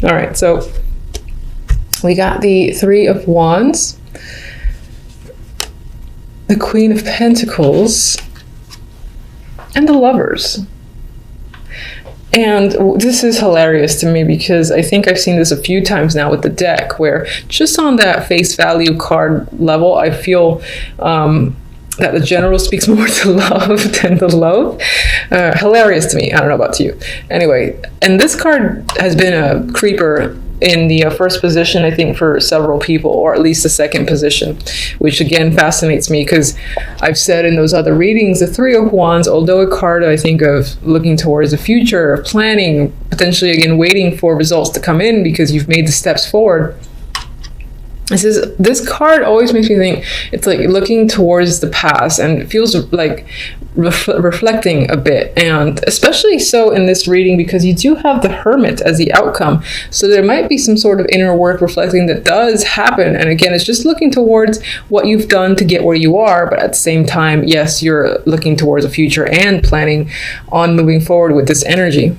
All right, so we got the Three of Wands, the Queen of Pentacles, and the Lovers. And this is hilarious to me because I think I've seen this a few times now with the deck, where just on that face value card level, I feel that the general speaks more to love than the loathe. Hilarious to me. I don't know about you. Anyway, and this card has been a creeper in the first position, I think, for several people, or at least the second position, which again fascinates me because I've said in those other readings, the Three of Wands, although a card I think of looking towards the future, of planning, potentially again waiting for results to come in because you've made the steps forward. This card always makes me think it's like looking towards the past, and it feels like reflecting a bit, and especially so in this reading because you do have the Hermit as the outcome, so there might be some sort of inner work reflecting that does happen. And again, it's just looking towards what you've done to get where you are, but at the same time, yes, you're looking towards a future and planning on moving forward with this energy.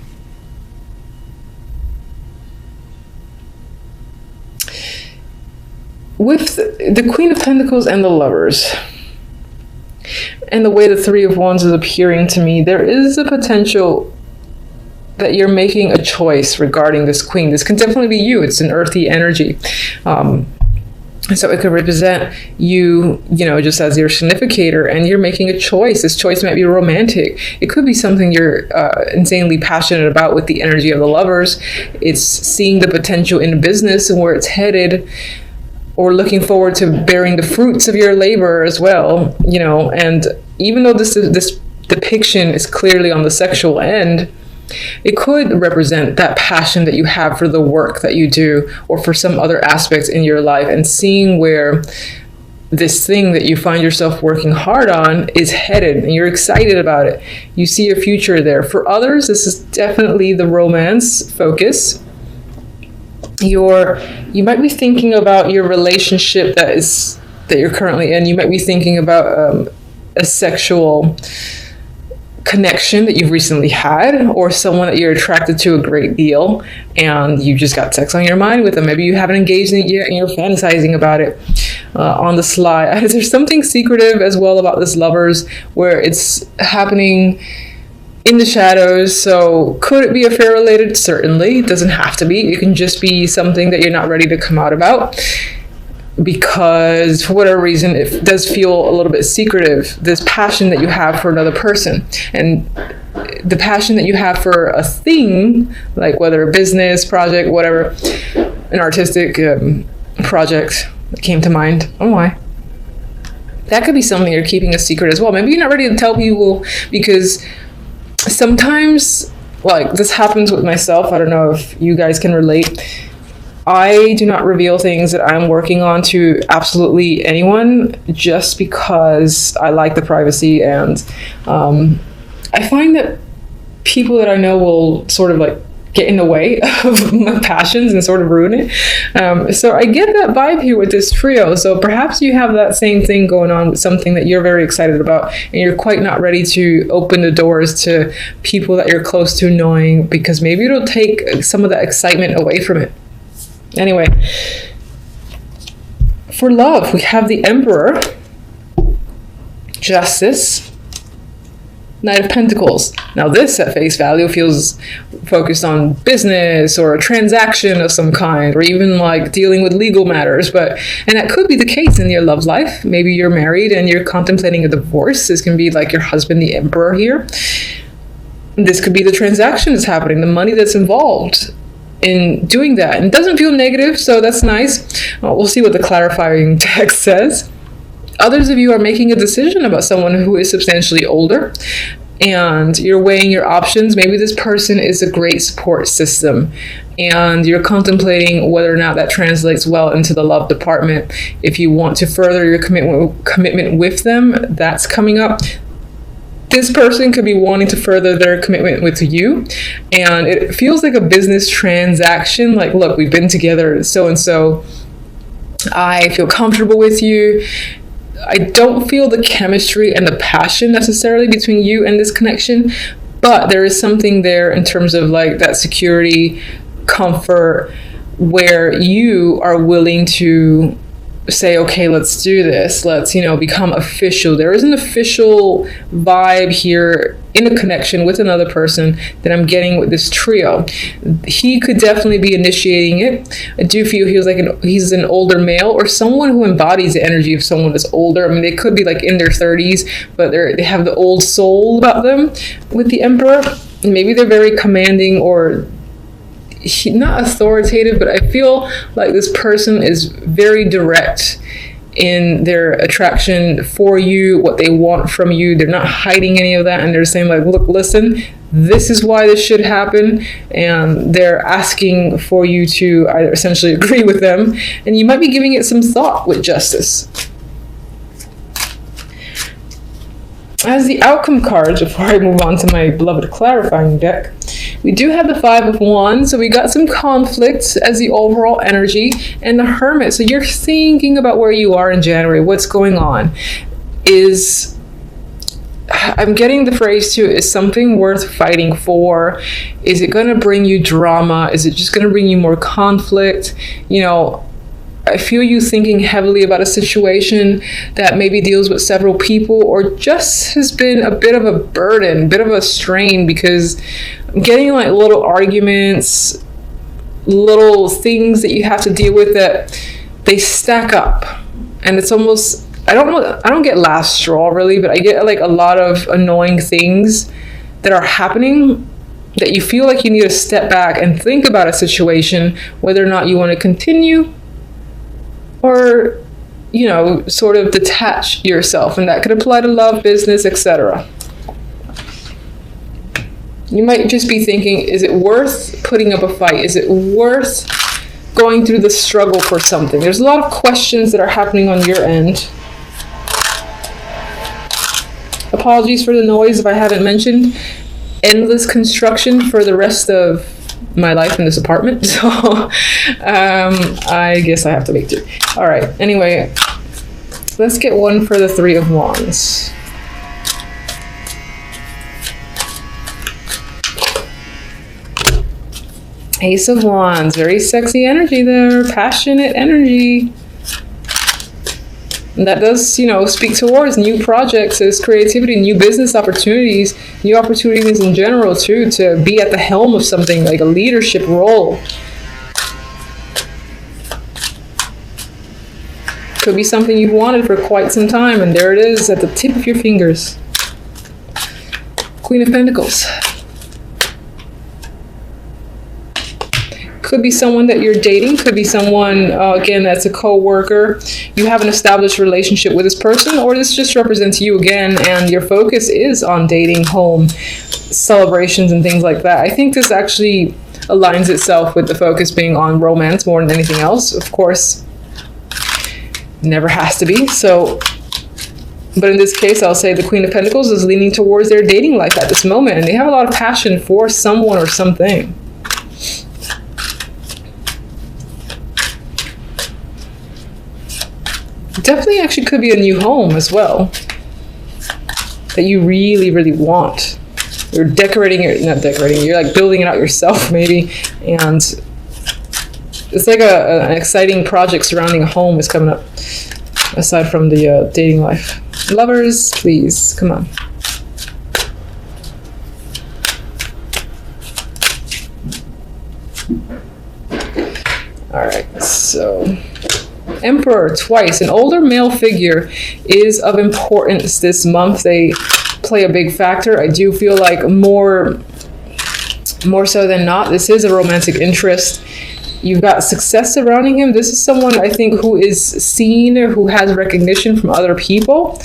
With the Queen of Pentacles and the Lovers, and the way the Three of Wands is appearing to me, there is a potential that you're making a choice regarding this Queen. This can definitely be you. It's an earthy energy. So it could represent you, just as your significator, and you're making a choice. This choice might be romantic. It could be something you're insanely passionate about with the energy of the Lovers. It's seeing the potential in business and where it's headed, or looking forward to bearing the fruits of your labor as well, and even though this depiction is clearly on the sexual end, it could represent that passion that you have for the work that you do or for some other aspects in your life, and seeing where this thing that you find yourself working hard on is headed, and you're excited about it. You see a future there. For others, this is definitely the romance focus. You might be thinking about your relationship that you're currently in. You might be thinking about a sexual connection that you've recently had, or someone that you're attracted to a great deal, and you just got sex on your mind with them. Maybe you haven't engaged in it yet and you're fantasizing about it on the sly. There's something secretive as well about this Lovers, where it's happening in the shadows. So could it be affair related? Certainly. It doesn't have to be. It can just be something that you're not ready to come out about because for whatever reason it does feel a little bit secretive. This passion that you have for another person, and the passion that you have for a thing, like whether a business project, whatever, an artistic project that came to mind. Oh my. That could be something you're keeping a secret as well. Maybe you're not ready to tell people because sometimes, like, this happens with myself. I don't know if you guys can relate. I do not reveal things that I'm working on to absolutely anyone just because I like the privacy, and I find that people that I know will sort of like get in the way of my passions and sort of ruin it. So I get that vibe here with this trio. So perhaps you have that same thing going on with something that you're very excited about, and you're quite not ready to open the doors to people that you're close to knowing, because maybe it'll take some of that excitement away from it. Anyway, for love, we have the Emperor, Justice, Knight of Pentacles. Now this at face value feels focused on business or a transaction of some kind, or even like dealing with legal matters, and that could be the case in your love life. Maybe you're married and you're contemplating a divorce. This can be like your husband, the Emperor here. This could be the transaction that's happening, the money that's involved in doing that. And it doesn't feel negative, so that's nice. We'll see what the clarifying text says. Others of you are making a decision about someone who is substantially older, and you're weighing your options. Maybe this person is a great support system, and you're contemplating whether or not that translates well into the love department. If you want to further your commitment with them, that's coming up. This person could be wanting to further their commitment with you, and it feels like a business transaction. Like, look, we've been together so-and-so. I feel comfortable with you. I don't feel the chemistry and the passion necessarily between you and this connection, but there is something there in terms of like that security, comfort where you are willing to say, okay, let's do this. Let's, become official. There is an official vibe here in a connection with another person that I'm getting with this trio. He could definitely be initiating it. I do feel he's an older male or someone who embodies the energy of someone that's older. I mean, they could be like in their 30s, but they have the old soul about them with the Emperor. Maybe they're very commanding or not authoritative, but I feel like this person is very direct in their attraction for you, what they want from you. They're not hiding any of that, and they're saying like, look, listen, this is why this should happen, and they're asking for you to either essentially agree with them, and you might be giving it some thought with justice. As the outcome cards, before I move on to my beloved clarifying deck, we do have the Five of Wands, so we got some conflict as the overall energy, and the Hermit. So you're thinking about where you are in January, what's going on. I'm getting the phrase too, is something worth fighting for? Is it going to bring you drama? Is it just going to bring you more conflict? I feel you thinking heavily about a situation that maybe deals with several people or just has been a bit of a burden, bit of a strain, because I'm getting like little arguments, little things that you have to deal with that they stack up. And it's almost, I don't get last straw really, but I get like a lot of annoying things that are happening that you feel like you need to step back and think about a situation, whether or not you want to continue or, sort of detach yourself. And that could apply to love, business, etc. You might just be thinking, is it worth putting up a fight? Is it worth going through the struggle for something? There's a lot of questions that are happening on your end. Apologies for the noise if I haven't mentioned. Endless construction for the rest of my life in this apartment, so I guess I have to make do. All right, anyway, let's get one for the Three of Wands. Ace of Wands, very sexy energy there, passionate energy. And that does, speak towards new projects, as creativity, new business opportunities, new opportunities in general too, to be at the helm of something like a leadership role. Could be something you've wanted for quite some time, and there it is at the tip of your fingers. Queen of Pentacles. Could be someone that you're dating, could be someone, again, that's a co-worker. You have an established relationship with this person, or this just represents you again, and your focus is on dating, home, celebrations, and things like that. I think this actually aligns itself with the focus being on romance more than anything else. Of course, never has to be. So, but in this case, I'll say the Queen of Pentacles is leaning towards their dating life at this moment, and they have a lot of passion for someone or something. Definitely actually could be a new home as well that you really, really want. You're not decorating, you're like building it out yourself maybe. And it's like an exciting project surrounding a home is coming up, aside from the dating life. Lovers, please, come on. All right, so Emperor twice. An older male figure is of importance this month. They play a big factor. I do feel like more so than not, this is a romantic interest. You've got success surrounding him. This is someone I think who is seen or who has recognition from other people.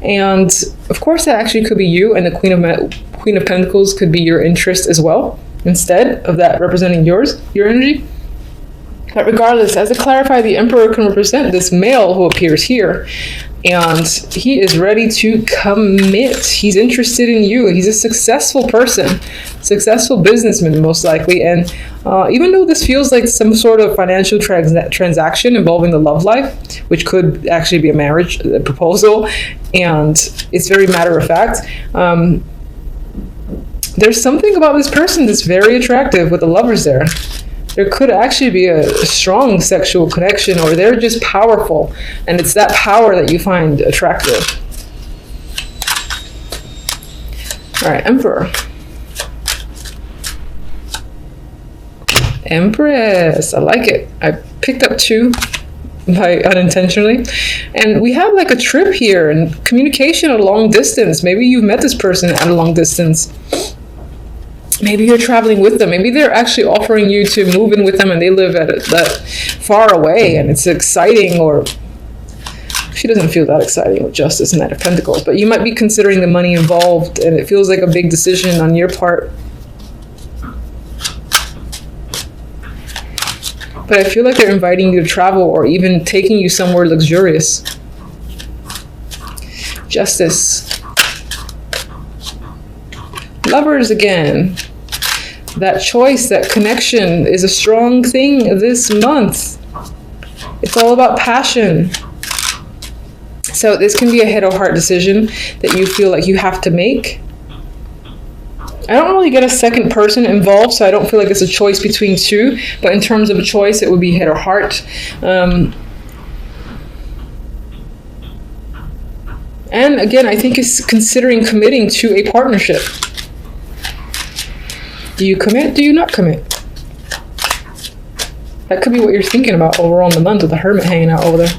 And of course that actually could be you, and the Queen of Pentacles could be your interest as well, instead of that representing your energy. But regardless, as I clarify, the Emperor can represent this male who appears here, and he is ready to commit. He's interested in you. He's a successful person, successful businessman most likely. And even though this feels like some sort of financial transaction involving the love life, which could actually be a marriage proposal, and it's very matter of fact, there's something about this person that's very attractive with the lovers there. There could actually be a strong sexual connection, or they're just powerful, and it's that power that you find attractive. All right, Emperor. Empress, I like it. I picked up 2 by unintentionally, and we have like a trip here and communication at a long distance. Maybe you've met this person at a long distance. Maybe you're traveling with them. Maybe they're actually offering you to move in with them, and they live at that far away, and it's exciting. Or she doesn't feel that exciting with Justice and Knight of Pentacles, but you might be considering the money involved, and it feels like a big decision on your part. But I feel like they're inviting you to travel, or even taking you somewhere luxurious. Justice. Lovers again. That choice, that connection is a strong thing this month. It's all about passion. So this can be a head or heart decision that you feel like you have to make. I don't really get a second person involved, so I don't feel like it's a choice between 2. But in terms of a choice, it would be head or heart. And again, I think it's considering committing to a partnership. Do you commit? Do you not commit? That could be what you're thinking about overall in the month with the Hermit hanging out over there.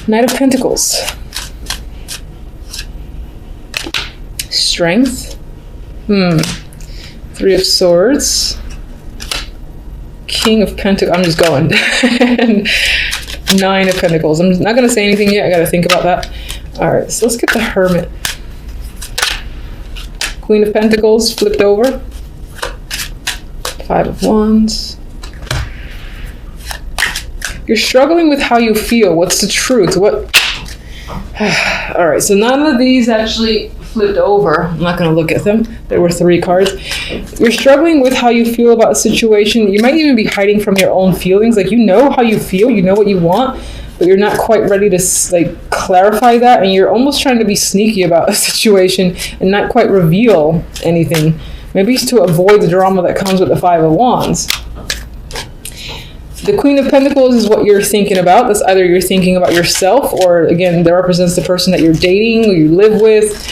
Knight of Pentacles. Strength. 3 of Swords. King of Pentacles. I'm just going. And 9 of Pentacles. I'm not going to say anything yet. I got to think about that. All right, so let's get the Hermit. Queen of Pentacles flipped over. 5 of Wands. You're struggling with how you feel. What's the truth? What? All right, so none of these actually flipped over. I'm not going to look at them. There were 3 cards. You're struggling with how you feel about a situation. You might even be hiding from your own feelings. Like, you know how you feel, you know what you want, but you're not quite ready to like clarify that, and you're almost trying to be sneaky about a situation and not quite reveal anything. Maybe it's to avoid the drama that comes with the 5 of Wands. The Queen of Pentacles is what you're thinking about. That's either you're thinking about yourself, or again, that represents the person that you're dating, or you live with,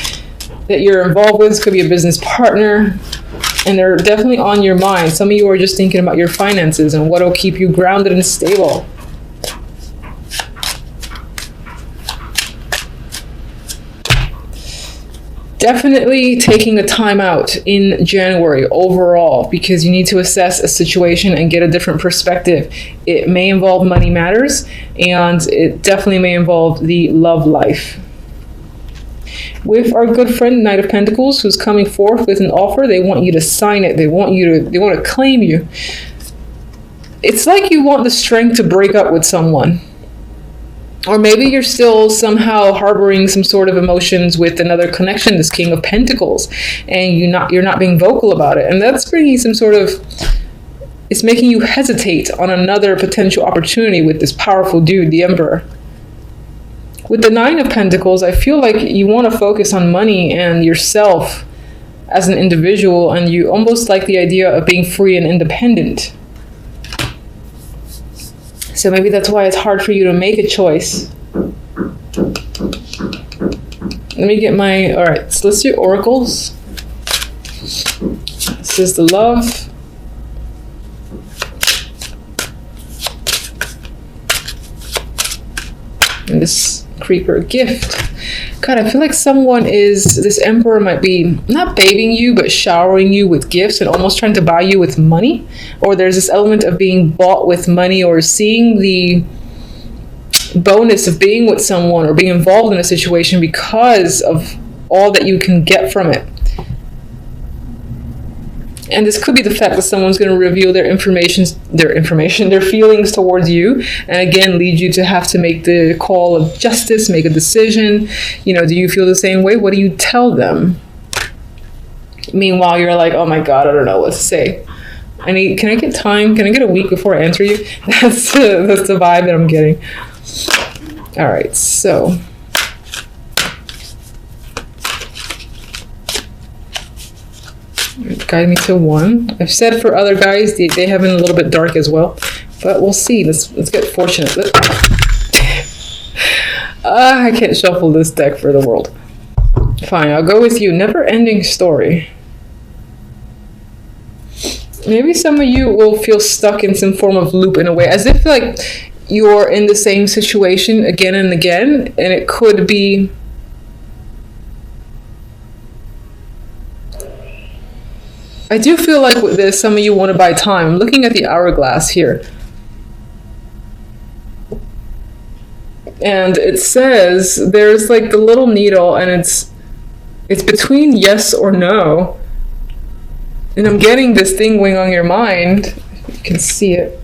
that you're involved with. This could be a business partner, and they're definitely on your mind. Some of you are just thinking about your finances and what will keep you grounded and stable. Definitely taking a time out in January overall, because you need to assess a situation and get a different perspective. It may involve money matters, and it definitely may involve the love life. With our good friend Knight of Pentacles, who's coming forth with an offer, they want you to sign it. They want to claim you. It's like you want the strength to break up with someone. Or maybe you're still somehow harboring some sort of emotions with another connection, this King of Pentacles, and you're not being vocal about it. And that's bringing some sort of, it's making you hesitate on another potential opportunity with this powerful dude, the Emperor. With the 9 of Pentacles, I feel like you want to focus on money and yourself as an individual, and you almost like the idea of being free and independent. So maybe that's why it's hard for you to make a choice. Let me get my, all right, so let's do oracles. This is the love. And this creeper gift. God, I feel like this Emperor might be not babying you, but showering you with gifts and almost trying to buy you with money. Or there's this element of being bought with money, or seeing the bonus of being with someone or being involved in a situation because of all that you can get from it. And this could be the fact that someone's going to reveal their feelings towards you, and again lead you to have to make the call of justice, make a decision. You know, do you feel the same way? What do you tell them? Meanwhile, you're like, oh my God, I don't know what to say. Can I get time? Can I get a week before I answer you? That's the vibe that I'm getting. All right, so. Guide me to 1. I've said for other guys, they have been a little bit dark as well. But we'll see. Let's get fortunate. I can't shuffle this deck for the world. Fine, I'll go with you. Never-ending story. Maybe some of you will feel stuck in some form of loop in a way, as if like you're in the same situation again and again, and it could be I do feel like with this, some of you want to buy time. I'm looking at the hourglass here. And it says there's like the little needle, and it's between yes or no. And I'm getting this thing going on your mind. You can see it.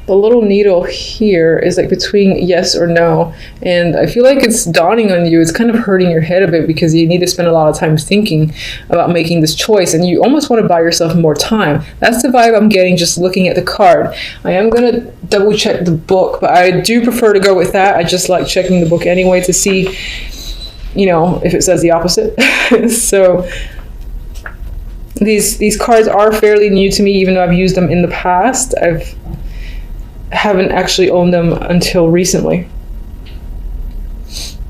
The little needle here is like between yes or no. And I feel like it's dawning on you. It's kind of hurting your head a bit because you need to spend a lot of time thinking about making this choice. And you almost want to buy yourself more time. That's the vibe I'm getting just looking at the card. I am going to double check the book, but I do prefer to go with that. I just like checking the book anyway to see, you know, if it says the opposite. So these cards are fairly new to me, even though I've used them in the past. Haven't actually owned them until recently.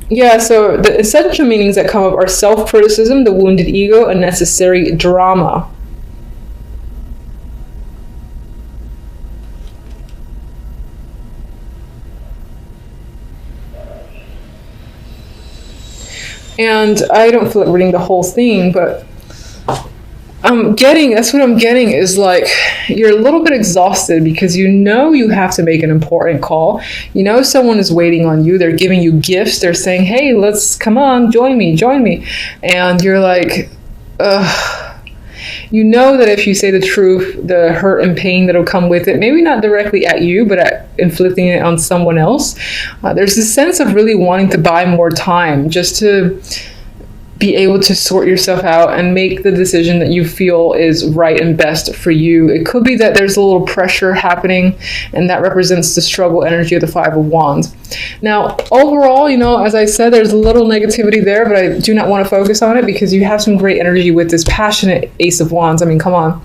Yeah, so the essential meanings that come up are self-criticism, the wounded ego, unnecessary drama. And I don't feel like reading the whole thing, but that's what I'm getting is like, you're a little bit exhausted because you know you have to make an important call. You know someone is waiting on you. They're giving you gifts. They're saying, hey, come on, join me. And you're like, ugh. You know that if you say the truth, the hurt and pain that'll come with it, maybe not directly at you, but at inflicting it on someone else. There's this sense of really wanting to buy more time just to be able to sort yourself out and make the decision that you feel is right and best for you. It could be that there's a little pressure happening, and that represents the struggle energy of the Five of Wands. Now, overall, you know, as I said, there's a little negativity there, but I do not want to focus on it because you have some great energy with this passionate Ace of Wands. I mean, come on.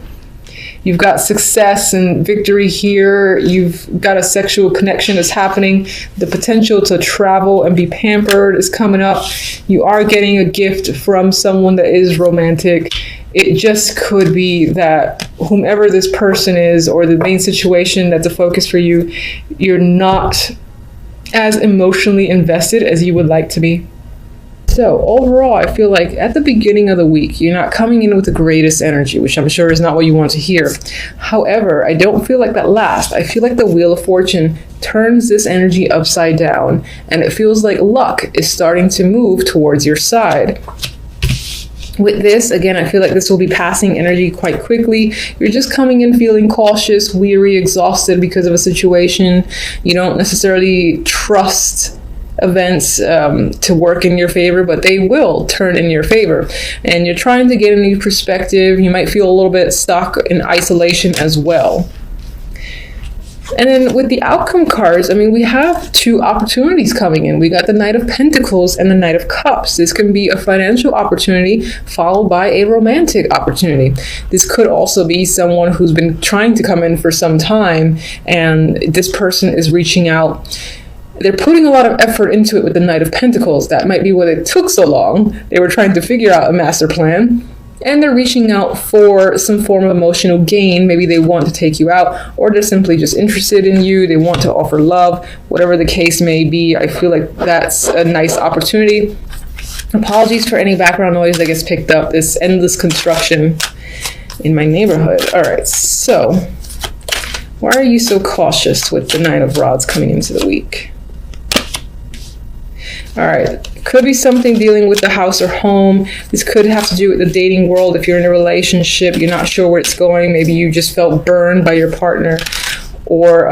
You've got success and victory here. You've got a sexual connection that's happening. The potential to travel and be pampered is coming up. You are getting a gift from someone that is romantic. It just could be that whomever this person is, or the main situation that's a focus for you, you're not as emotionally invested as you would like to be. So overall, I feel like at the beginning of the week, you're not coming in with the greatest energy, which I'm sure is not what you want to hear. However, I don't feel like that lasts. I feel like the Wheel of Fortune turns this energy upside down, and it feels like luck is starting to move towards your side. With this, again, I feel like this will be passing energy quite quickly. You're just coming in feeling cautious, weary, exhausted because of a situation. You don't necessarily trust events to work in your favor, but they will turn in your favor. And you're trying to get a new perspective. You might feel a little bit stuck in isolation as well. And then with the outcome cards, I mean, we have two opportunities coming in. We got the Knight of Pentacles and the Knight of Cups. This can be a financial opportunity followed by a romantic opportunity. This could also be someone who's been trying to come in for some time, and this person is reaching out. They're putting a lot of effort into it with the Knight of Pentacles. That might be why it took so long. They were trying to figure out a master plan. And they're reaching out for some form of emotional gain. Maybe they want to take you out, or they're simply just interested in you. They want to offer love, whatever the case may be. I feel like that's a nice opportunity. Apologies for any background noise that gets picked up. This endless construction in my neighborhood. All right, so why are you so cautious with the Nine of Rods coming into the week? All right, could be something dealing with the house or home. This could have to do with the dating world. If you're in a relationship, you're not sure where it's going. Maybe you just felt burned by your partner, or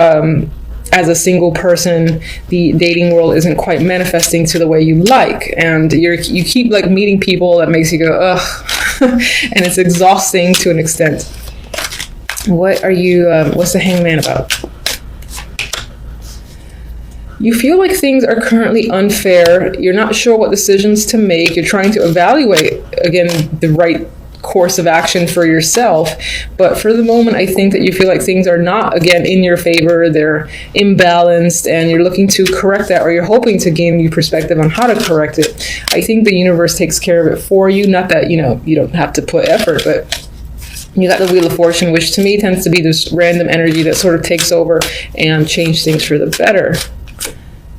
as a single person, the dating world isn't quite manifesting to the way you like, and you keep like meeting people that makes you go ugh, and it's exhausting to an extent. What are you? What's the Hangman about? You feel like things are currently unfair. You're not sure what decisions to make. You're trying to evaluate, again, the right course of action for yourself. But for the moment, I think that you feel like things are not, again, in your favor. They're imbalanced, and you're looking to correct that, or you're hoping to gain new perspective on how to correct it. I think the universe takes care of it for you. Not that, you don't have to put effort, but you got the Wheel of Fortune, which to me tends to be this random energy that sort of takes over and change things for the better.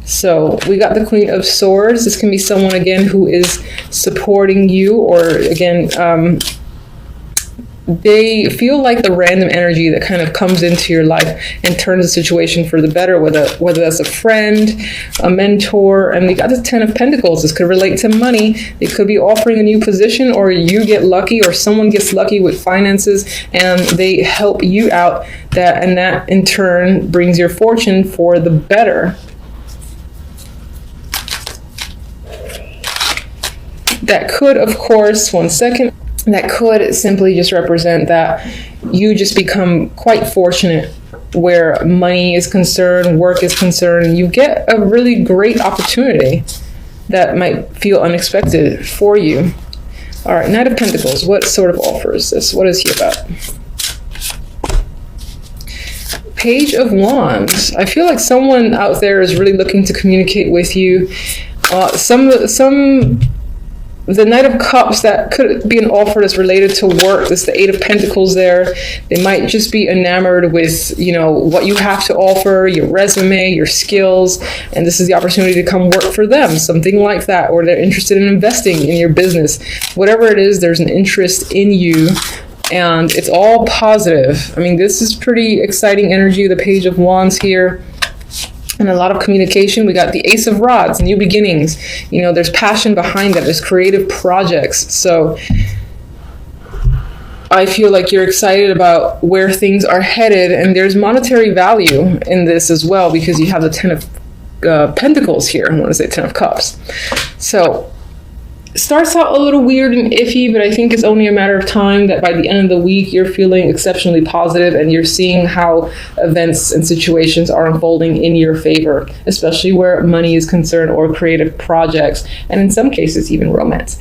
So we got the Queen of Swords. This can be someone, again, who is supporting you, or again, they feel like the random energy that kind of comes into your life and turns the situation for the better, whether that's a friend, a mentor. And we got the Ten of Pentacles. This could relate to money. They could be offering a new position, or you get lucky, or someone gets lucky with finances and they help you out, and that in turn brings your fortune for the better. That could, of course, that could simply just represent that you just become quite fortunate where money is concerned, work is concerned. You get a really great opportunity that might feel unexpected for you. All right, Knight of Pentacles. What sort of offer is this? What is he about? Page of Wands. I feel like someone out there is really looking to communicate with you. The Knight of Cups, that could be an offer that's related to work. This is the Eight of Pentacles there. They might just be enamored with, what you have to offer, your resume, your skills, and this is the opportunity to come work for them, something like that, or they're interested in investing in your business. Whatever it is, there's an interest in you, and it's all positive. I mean, this is pretty exciting energy, the Page of Wands here. And a lot of communication. We got the Ace of Rods, new beginnings. There's passion behind that. There's creative projects. So I feel like you're excited about where things are headed, and there's monetary value in this as well, because you have the Ten of Pentacles here. I want to say Ten of Cups. So it starts out a little weird and iffy, but I think it's only a matter of time that by the end of the week, you're feeling exceptionally positive and you're seeing how events and situations are unfolding in your favor, especially where money is concerned, or creative projects, and in some cases, even romance.